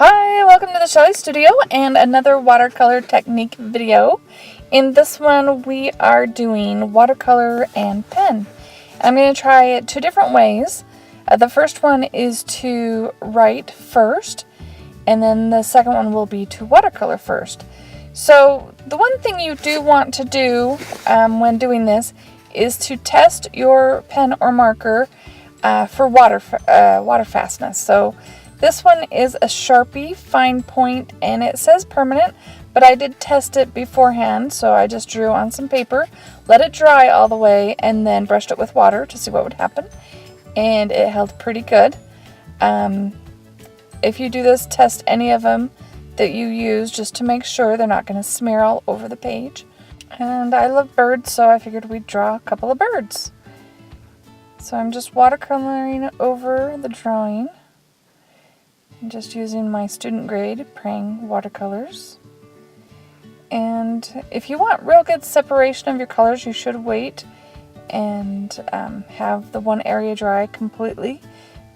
Hi, welcome to the Shelly Studio and another watercolor technique video. In this one we are doing watercolor and pen. I'm going to try it two different ways. The first one is to write first, and then the second one will be to watercolor first. So the one thing you do want to do when doing this is to test your pen or marker for water fastness. So this one is a Sharpie fine point, and it says permanent, but I did test it beforehand, so I just drew on some paper, let it dry all the way, and then brushed it with water to see what would happen, and it held pretty good. If you do this, test any of them that you use just to make sure they're not going to smear all over the page. And I love birds, so I figured we'd draw a couple of birds. So I'm just watercoloring over the drawing. I'm just using my student grade Prang watercolors. And if you want real good separation of your colors, you should wait and have the one area dry completely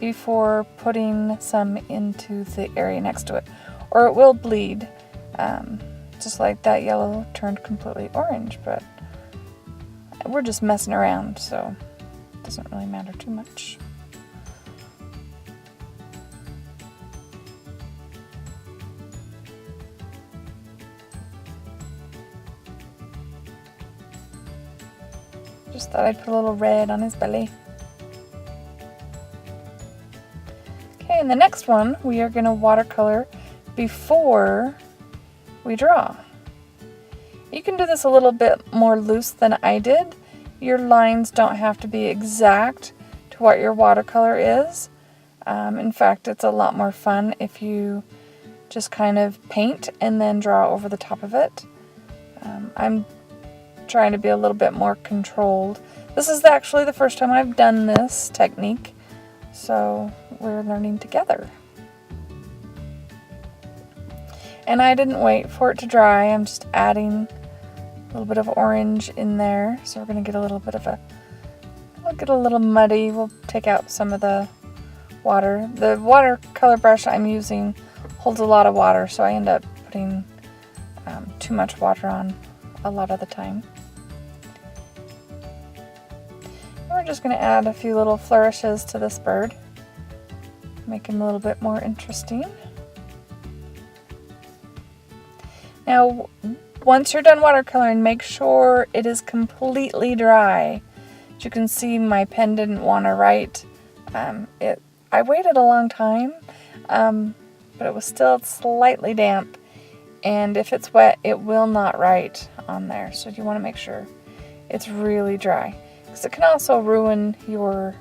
before putting some into the area next to it, or it will bleed, just like that yellow turned completely orange. But we're just messing around, so it doesn't really matter too much. Just thought I'd put a little red on his belly. Okay, and the next one we are going to watercolor before we draw. You can do this a little bit more loose than I did. Your lines don't have to be exact to what your watercolor is. In fact, it's a lot more fun if you just kind of paint and then draw over the top of it. I'm trying to be a little bit more controlled. This is actually the first time I've done this technique, so we're learning together. And I didn't wait for it to dry. I'm just adding a little bit of orange in there, so we're going to get a little bit of it'll get a little muddy. We'll take out some of the water. The watercolor brush I'm using holds a lot of water, so I end up putting too much water on a lot of the time. We're just going to add a few little flourishes to this bird, make him a little bit more interesting. Now, once you're done watercoloring, make sure it is completely dry. As you can see, my pen didn't want to write. I waited a long time, but it was still slightly damp, and if it's wet, it will not write on there. So you want to make sure it's really dry, because it can also ruin your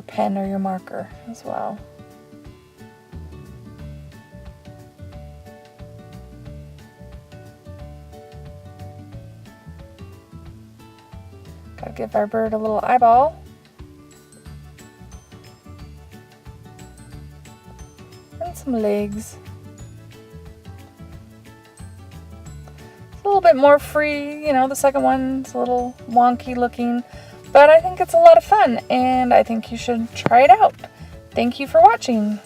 pen or your marker as well. Gotta give our bird a little eyeball. And some legs. It's a little bit more free, you know, the second one's a little wonky looking, but I think it's a lot of fun, and I think you should try it out. Thank you for watching.